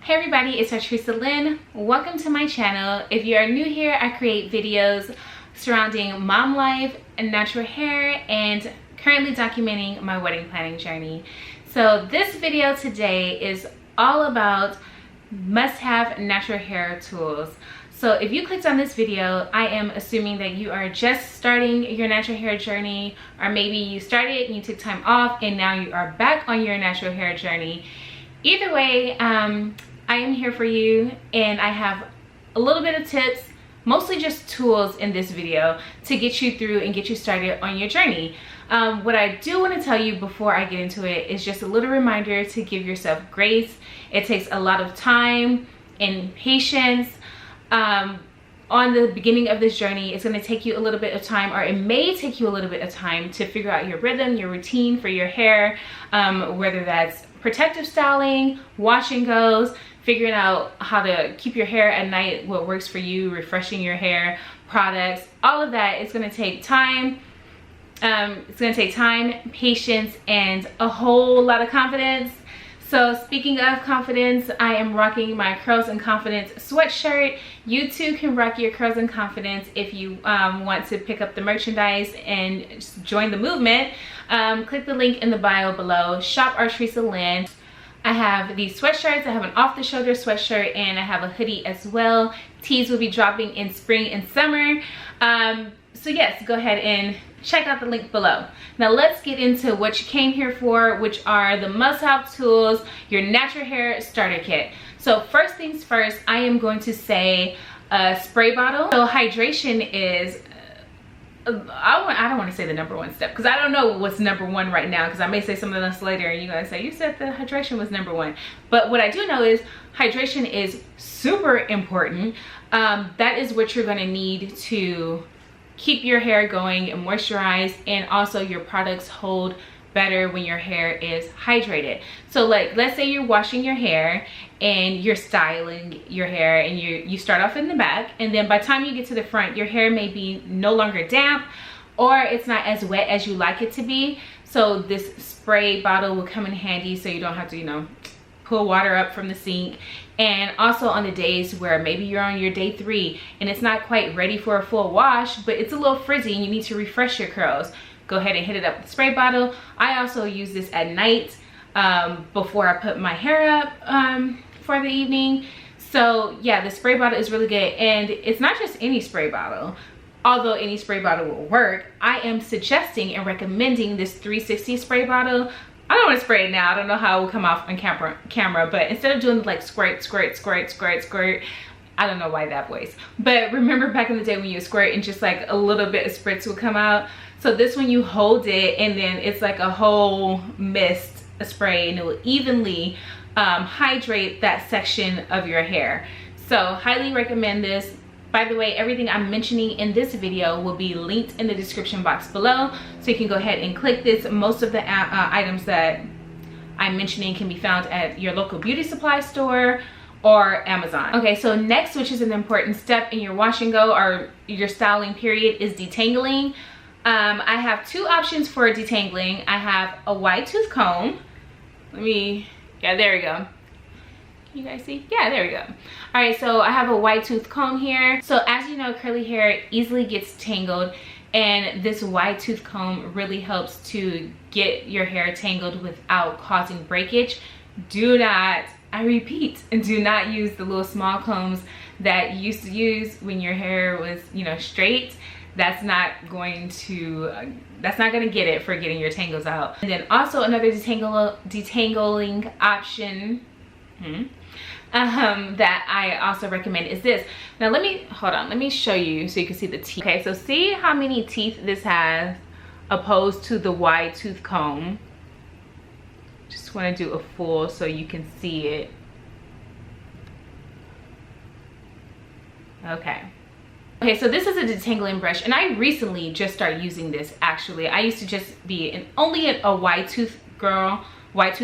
Hey everybody, it's Artrisa Lynn. Welcome to my channel. If you are new here, I create videos surrounding mom life and natural hair and currently documenting my wedding planning journey. So this video today is all about must-have natural hair tools. So if you clicked on this video, I am assuming that you are just starting your natural hair journey, or maybe you started and you took time off and now you are back on your natural hair journey. Either way, I am here for you, and I have a little bit of tips, mostly just tools in this video to get you through and get you started on your journey. What I do want to tell you before I get into it is just a little reminder to give yourself grace. It takes a lot of time and patience. On the beginning of this journey, it's going to take you a little bit of time, or it may take you a little bit of time to figure out your rhythm, your routine for your hair, whether that's protective styling, wash and goes, figuring out how to keep your hair at night, what works for you, refreshing your hair, products, all of that. It's going to take time. It's going to take time, patience, and a whole lot of confidence. So speaking of confidence, I am rocking my Curls and Confidence sweatshirt. You too can rock your Curls and Confidence if you want to pick up the merchandise and just join the movement. Click the link in the bio below. Shop Artrisa Lynn. I have these sweatshirts. I have an off-the-shoulder sweatshirt, and I have a hoodie as well. Tees will be dropping in spring and summer. So yes, go ahead and check out the link below. Now let's get into what you came here for, which are the must-have tools, your natural hair starter kit. So first things first, I am going to say a spray bottle. So hydration is, I don't want to say the number one step, because I don't know what's number one right now, because I may say something else later and you're going to say, you said the hydration was number one. But what I do know is hydration is super important. That is what you're going to need to keep your hair going and moisturized, and also your products hold better when your hair is hydrated. So like, let's say you're washing your hair and you're styling your hair, and you start off in the back, and then by the time you get to the front, your hair may be no longer damp, or it's not as wet as you like it to be. So this spray bottle will come in handy, so you don't have to, you know, pull water up from the sink. And also on the days where maybe you're on your day 3 and it's not quite ready for a full wash, but it's a little frizzy and you need to refresh your curls, go ahead and hit it up with the spray bottle. I also use this at night before I put my hair up for the evening. So yeah, the spray bottle is really good, and it's not just any spray bottle. Although any spray bottle will work, I am suggesting and recommending this 360 spray bottle. I don't want to spray it now. I don't know how it will come off on camera, but instead of doing like squirt, squirt, squirt, squirt, squirt, I don't know why that voice. But remember back in the day when you would squirt and just like a little bit of spritz will come out? So this one, you hold it and then it's like a whole mist, a spray, and it will evenly hydrate that section of your hair. So highly recommend this. By the way, everything I'm mentioning in this video will be linked in the description box below, so you can go ahead and click this. Most of the items that I'm mentioning can be found at your local beauty supply store or Amazon. Okay, so next, which is an important step in your wash and go or your styling period, is detangling. I have two options for detangling. I have a wide tooth comb. Yeah, there we go. You guys see? Yeah, there we go. All right, so I have a wide tooth comb here. So as you know, curly hair easily gets tangled, and this wide tooth comb really helps to get your hair tangled without causing breakage. Do not, I repeat, do not use the little small combs that you used to use when your hair was, you know, straight. That's not going to get it for getting your tangles out. And then also another detangling option that I also recommend is this. Now hold on, let me show you so you can see the teeth. Okay, so see how many teeth this has opposed to the wide tooth comb. Just want to do a full so you can see it. Okay, so this is a detangling brush, and I recently just started using this. Actually, I used to just be only a wide tooth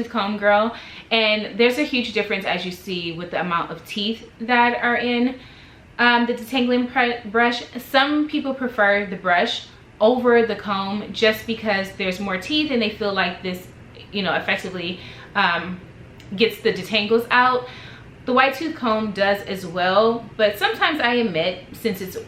comb girl, and there's a huge difference, as you see, with the amount of teeth that are in the detangling brush. Some people prefer the brush over the comb just because there's more teeth and they feel like this, you know, effectively gets the detangles out. The wide tooth comb does as well, but sometimes I admit, since it's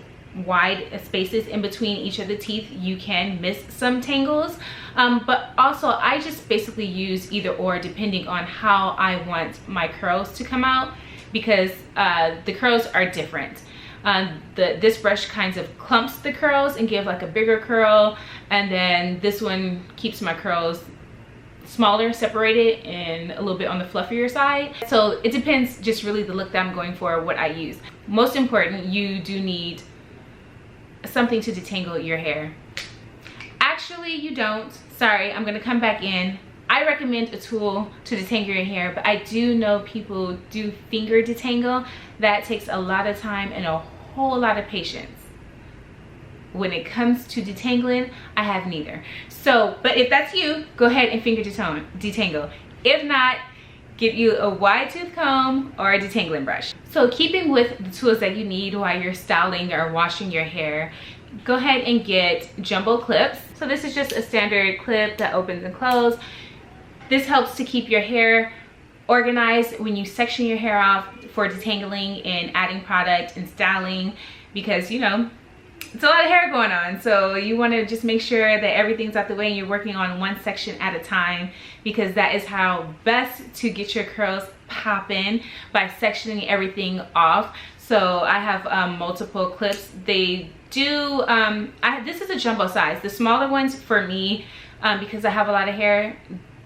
wide spaces in between each of the teeth, you can miss some tangles. But also I just basically use either or depending on how I want my curls to come out, because the curls are different. This brush kind of clumps the curls and give like a bigger curl, and then this one keeps my curls smaller, separated, and a little bit on the fluffier side. So it depends just really the look that I'm going for, what I use. Most important, you do need something to detangle your hair. Actually, you don't. Sorry, I'm gonna come back in. I recommend a tool to detangle your hair, but I do know people do finger detangle. That takes a lot of time and a whole lot of patience. When it comes to detangling, I have neither. So, but if that's you, go ahead and finger detangle. If not, get you a wide tooth comb or a detangling brush. So keeping with the tools that you need while you're styling or washing your hair, go ahead and get jumbo clips. So this is just a standard clip that opens and closes. This helps to keep your hair organized when you section your hair off for detangling and adding product and styling, because you know, it's a lot of hair going on, so you want to just make sure that everything's out the way and you're working on one section at a time, because that is how best to get your curls popping, by sectioning everything off. So I have multiple clips. They do this is a jumbo size. The smaller ones for me, because I have a lot of hair,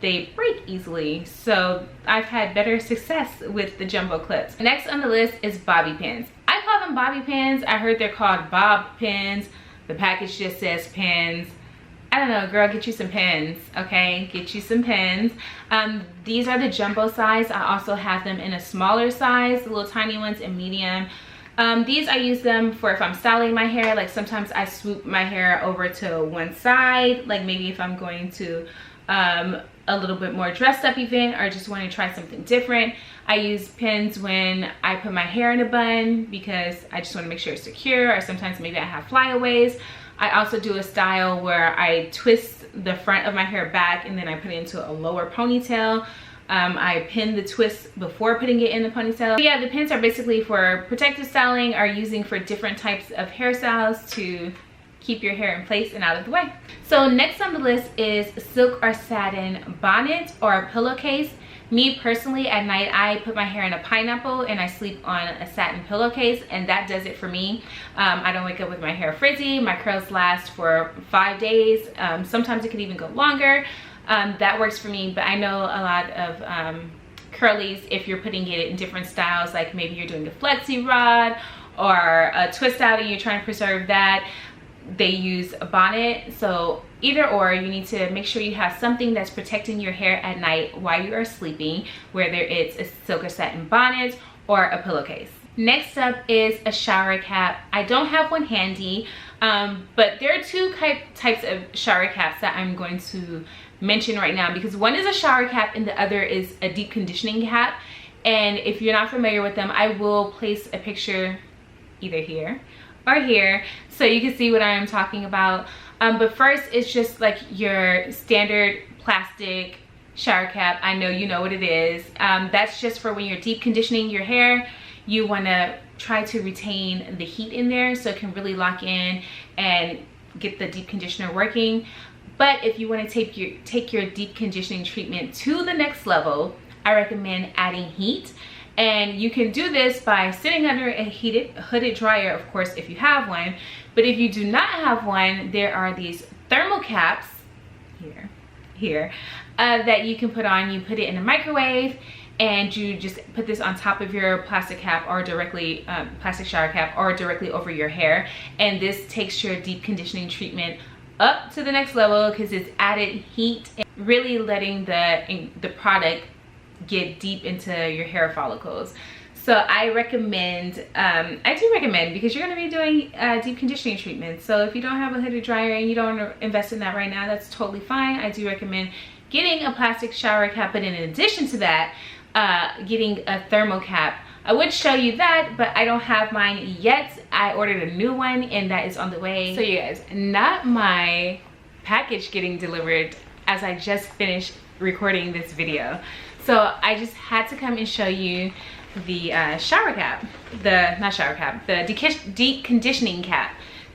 they break easily, so I've had better success with the jumbo clips. Next on the list is bobby pins. I call them bobby pins. I heard they're called bob pins. The package just says pins. I don't know, girl, get you some pins, okay? Get you some pins. These are the jumbo size. I also have them in a smaller size, the little tiny ones in medium. These I use them for if I'm styling my hair. Like sometimes I swoop my hair over to one side, like maybe if I'm going to a little bit more dressed up event or just want to try something different. I use pins when I put my hair in a bun because I just want to make sure it's secure, or sometimes maybe I have flyaways. I also do a style where I twist the front of my hair back and then I put it into a lower ponytail. I pin the twist before putting it in the ponytail. Yeah, the pins are basically for protective styling or using for different types of hairstyles to keep your hair in place and out of the way. So next on the list is silk or satin bonnet or a pillowcase. Me personally, at night I put my hair in a pineapple and I sleep on a satin pillowcase, and that does it for me. I don't wake up with my hair frizzy. My curls last for 5 days. Sometimes it can even go longer. That works for me, but I know a lot of curlies, if you're putting it in different styles, like maybe you're doing a flexi rod or a twist out and you're trying to preserve that, they use a bonnet. So either or, you need to make sure you have something that's protecting your hair at night while you are sleeping, whether it's a silk or satin bonnet or a pillowcase. Next up is a shower cap. I don't have one handy, but there are two types of shower caps that I'm going to mention right now, because one is a shower cap and the other is a deep conditioning cap. And if you're not familiar with them, I will place a picture either here or here so you can see what I'm talking about. But first, it's just like your standard plastic shower cap. I know you know what it is. That's just for when you're deep conditioning your hair. You want to try to retain the heat in there so it can really lock in and get the deep conditioner working. But if you want to take your deep conditioning treatment to the next level, I recommend adding heat. And you can do this by sitting under a hooded dryer, of course, if you have one. But if you do not have one, there are these thermal caps here that you can put on. You put it in a microwave and you just put this on top of your plastic cap or directly, plastic shower cap, or directly over your hair. And this takes your deep conditioning treatment up to the next level because it's added heat and really letting the product get deep into your hair follicles. So I recommend, I do recommend, because you're going to be doing deep conditioning treatments. So if you don't have a hooded dryer and you don't want to invest in that right now, that's totally fine. I do recommend getting a plastic shower cap, but in addition to that, getting a thermal cap. I would show you that, but I don't have mine yet. I ordered a new one and that is on the way. So you guys, not my package getting delivered as I just finished recording this video. So I just had to come and show you the shower cap, the deep conditioning cap.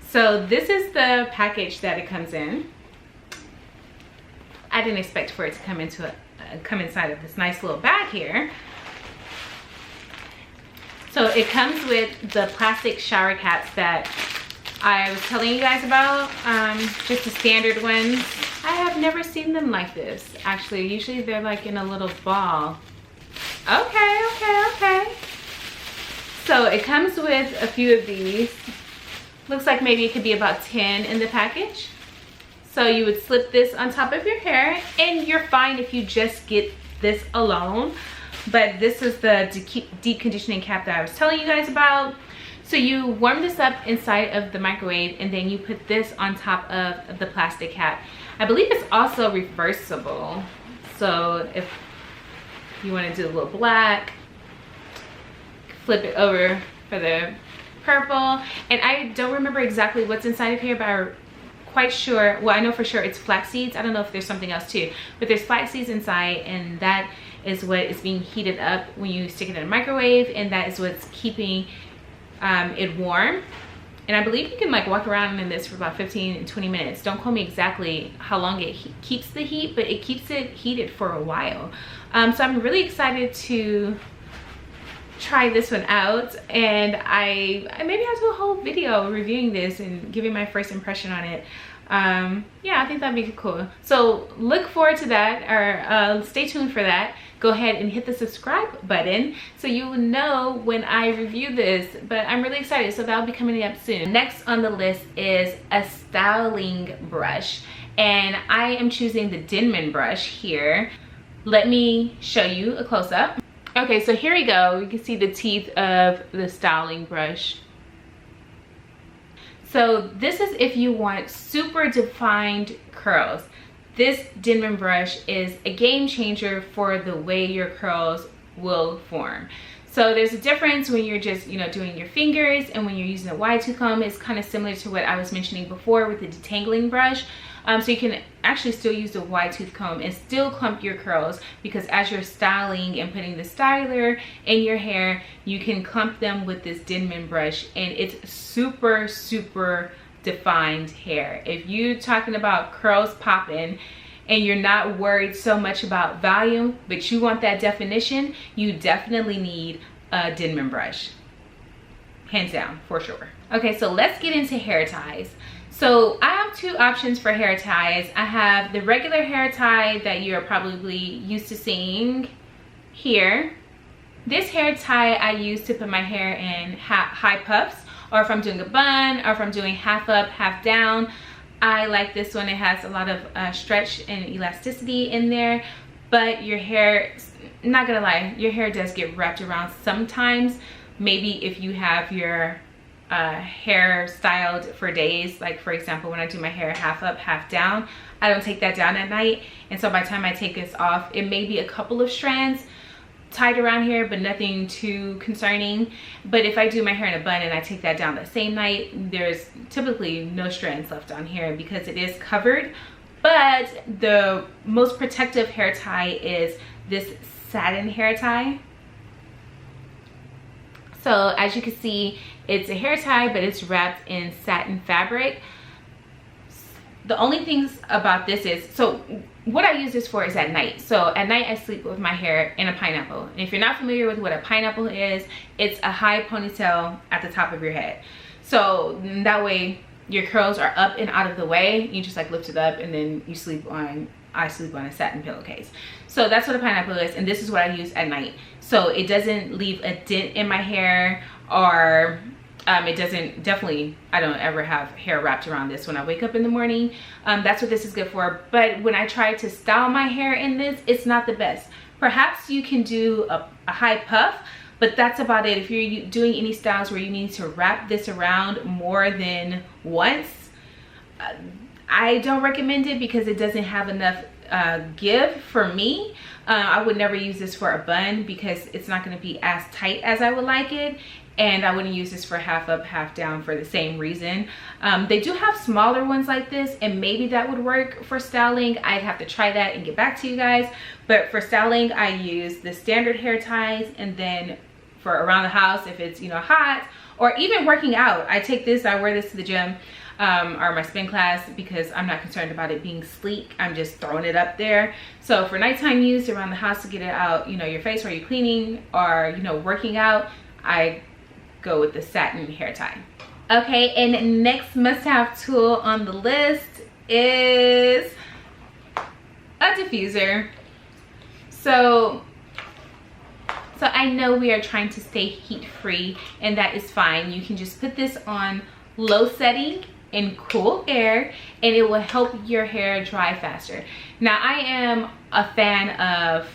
So this is the package that it comes in. I didn't expect for it to come inside of this nice little bag here. So it comes with the plastic shower caps that I was telling you guys about, just the standard ones. I have never seen them like this, actually. Usually they're like in a little ball. Okay. So it comes with a few of these. Looks like maybe it could be about 10 in the package. So you would slip this on top of your hair, and you're fine if you just get this alone. But this is the deep conditioning cap that I was telling you guys about. So you warm this up inside of the microwave, and then you put this on top of the plastic cap. I believe it's also reversible. So if you want to do a little black, flip it over for the purple. And I don't remember exactly what's inside of here, but I'm quite sure, well, I know for sure it's flax seeds. I don't know if there's something else too, but there's flax seeds inside, and that is what is being heated up when you stick it in a microwave, and that is what's keeping it warm. And I believe you can like walk around in this for about 15 and 20 minutes. Don't quote me exactly how long it keeps the heat, but it keeps it heated for a while. So I'm really excited to try this one out, and I maybe I'll do a whole video reviewing this and giving my first impression on it. Yeah, I think that'd be cool. So look forward to that, or stay tuned for that. Go ahead and hit the subscribe button so you will know when I review this. But I'm really excited, so that'll be coming up soon. Next on the list is a styling brush, and I am choosing the Denman brush here. Let me show you a close-up. Okay, so here we go. You can see the teeth of the styling brush. So this is if you want super defined curls. This Denman brush is a game changer for the way your curls will form. So there's a difference when you're just, doing your fingers, and when you're using a wide tooth comb. It's kind of similar to what I was mentioning before with the detangling brush. So you can actually still use the wide tooth comb and still clump your curls, because as you're styling and putting the styler in your hair, you can clump them with this Denman brush, and it's super defined hair. If you're talking about curls popping and you're not worried so much about volume, but you want that definition, you definitely need a Denman brush. Hands down, for sure. Okay, so let's get into hair ties. So I have two options for hair ties. I have the regular hair tie that you're probably used to seeing here. This hair tie I use to put my hair in high puffs, or if I'm doing a bun, or if I'm doing half up, half down. I like this one. It has a lot of stretch and elasticity in there, but your hair, not gonna lie, your hair does get wrapped around sometimes. Maybe if you have your hair styled for days, like for example, when I do my hair half up, half down, I don't take that down at night, and so by the time I take this off, it may be a couple of strands tied around here, but nothing too concerning. But if I do my hair in a bun and I take that down the same night, there's typically no strands left on here because it is covered. But the most protective hair tie is this satin hair tie. So as you can see, it's a hair tie, but it's wrapped in satin fabric. The only things about this is, so what I use this for is at night. So at night I sleep with my hair in a pineapple. And if you're not familiar with what a pineapple is, it's a high ponytail at the top of your head. So that way your curls are up and out of the way. You just like lift it up, and then you sleep on, I sleep on a satin pillowcase. So that's what a pineapple is, and this is what I use at night. So it doesn't leave a dent in my hair, or it doesn't, definitely, I don't ever have hair wrapped around this when I wake up in the morning. That's what this is good for. But when I try to style my hair in this, it's not the best. Perhaps you can do a high puff, but that's about it. If you're doing any styles where you need to wrap this around more than once, I don't recommend it because it doesn't have enough give for me. I would never use this for a bun because it's not going to be as tight as I would like it. And I wouldn't use this for half up, half down for the same reason. They do have smaller ones like this, and maybe that would work for styling. I'd have to try that and get back to you guys. But for styling, I use the standard hair ties, and then for around the house if it's, you know, hot, or even working out. I take this, I wear this to the gym or my spin class because I'm not concerned about it being sleek. I'm just throwing it up there. So for nighttime use around the house to get it out, you know, your face while you're cleaning or, you know, working out, I go with the satin hair tie. Okay, and next must-have tool on the list is a diffuser. So I know we are trying to stay heat-free, and that is fine. You can just put this on low setting in cool air, and it will help your hair dry faster. Now, I am a fan of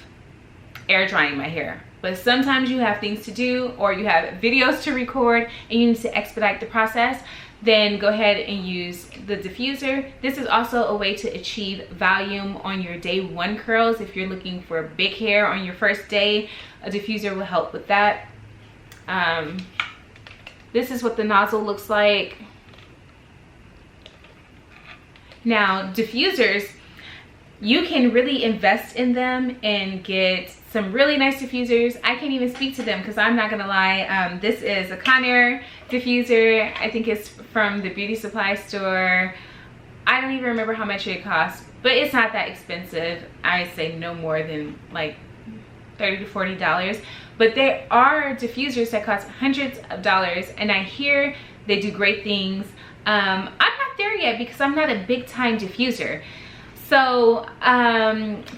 air drying my hair, but sometimes you have things to do or you have videos to record and you need to expedite the process. Then go ahead and use the diffuser. This is also a way to achieve volume on your day 1 curls. If you're looking for big hair on your first day, a diffuser will help with that. This is what the nozzle looks like. Now, diffusers, you can really invest in them and get some really nice diffusers. I can't even speak to them because I'm not gonna lie. This is a Conair diffuser. I think it's from the beauty supply store. I don't even remember how much it costs, but it's not that expensive. I say no more than like $30 to $40. But there are diffusers that cost hundreds of dollars, and I hear they do great things. I'm not there yet because I'm not a big time diffuser. So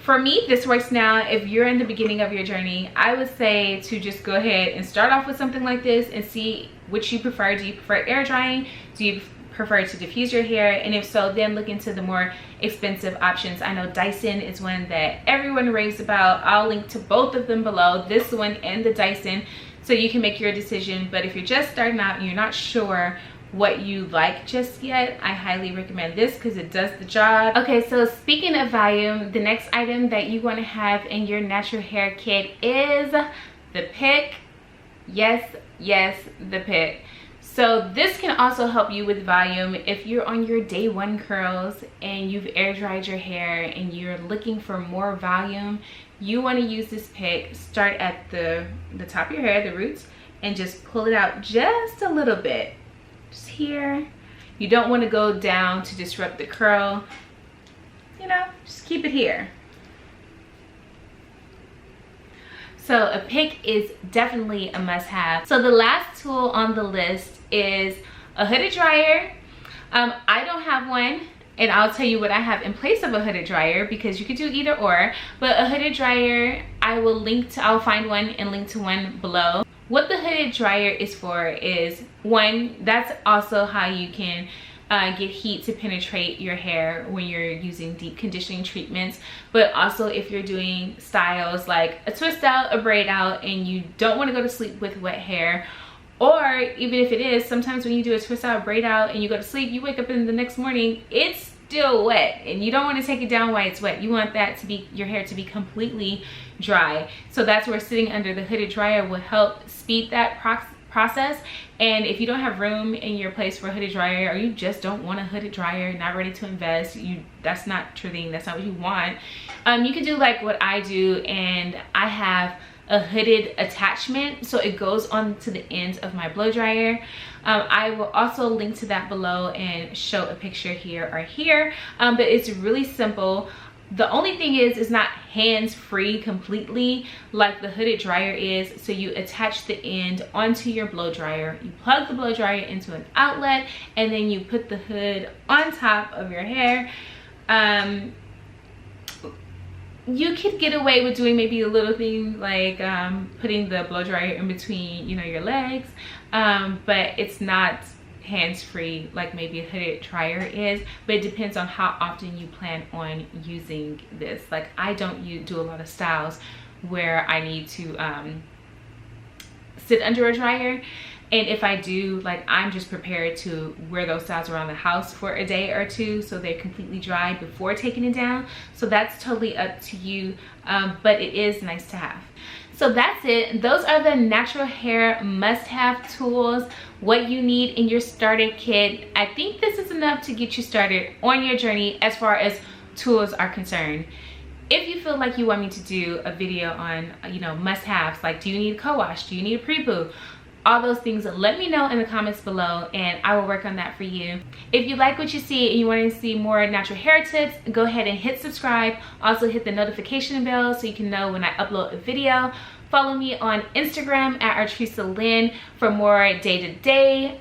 for me, this works now. If you're in the beginning of your journey, I would say to just go ahead and start off with something like this and see which you prefer. Do you prefer air drying? Do you prefer to diffuse your hair? And if so, then look into the more expensive options. I know Dyson is one that everyone raves about. I'll link to both of them below, this one and the Dyson, so you can make your decision. But if you're just starting out and you're not sure what you like just yet, I highly recommend this because it does the job. Okay, so speaking of volume, the next item that you want to have in your natural hair kit is the pick. Yes, the pick. So this can also help you with volume if you're on your day 1 curls and you've air dried your hair and you're looking for more volume. You want to use this pick. Start at the top of your hair, the roots, and just pull it out just a little bit. Just here. You don't want to go down to disrupt the curl. You know, just keep it here. So a pick is definitely a must-have. So the last tool on the list is a hooded dryer. I don't have one, and I'll tell you what I have in place of a hooded dryer because you could do either or. But a hooded dryer, I'll find one and link to one below. What the hooded dryer is for is, one, that's also how you can get heat to penetrate your hair when you're using deep conditioning treatments. But also if you're doing styles like a twist out, a braid out, and you don't want to go to sleep with wet hair, or even if it is, sometimes when you do a twist out, braid out, and you go to sleep, you wake up in the next morning, it's still wet, and you don't want to take it down while it's wet. You want that to be, your hair to be completely dry. So that's where sitting under the hooded dryer will help speed that process. And if you don't have room in your place for a hooded dryer, or you just don't want a hooded dryer, not ready to invest, that's not your thing, that's not what you want, you can do like what I do, and I have a hooded attachment, so it goes on to the end of my blow dryer. I will also link to that below and show a picture here or here, but it's really simple. The only thing is it's not hands-free completely like the hooded dryer is. So you attach the end onto your blow dryer, you plug the blow dryer into an outlet, and then you put the hood on top of your hair. You could get away with doing maybe a little thing like putting the blow dryer in between, you know, your legs, but it's not hands-free like maybe a hooded dryer is. But it depends on how often you plan on using this. Like I don't do a lot of styles where I need to sit under a dryer, and if I do, like I'm just prepared to wear those styles around the house for a day or two so they're completely dry before taking it down. So that's totally up to you, but it is nice to have. So that's it. Those are the natural hair must-have tools, what you need in your starter kit. I think this is enough to get you started on your journey as far as tools are concerned. If you feel like you want me to do a video on, you know, must-haves, like do you need a co-wash, do you need a pre-poo, all those things, let me know in the comments below and I will work on that for you. If you like what you see and you want to see more natural hair tips, go ahead and hit subscribe. Also hit the notification bell so you can know when I upload a video. Follow me on Instagram at ArtreesaLynn for more day-to-day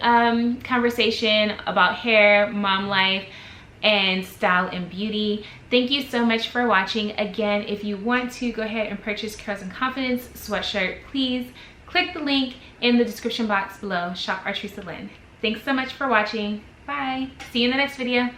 conversation about hair, mom life, and style and beauty. Thank you so much for watching. Again, if you want to go ahead and purchase Curls and Confidence sweatshirt, please click the link in the description box below. Shop ArtreesaLynn. Thanks so much for watching. Bye. See you in the next video.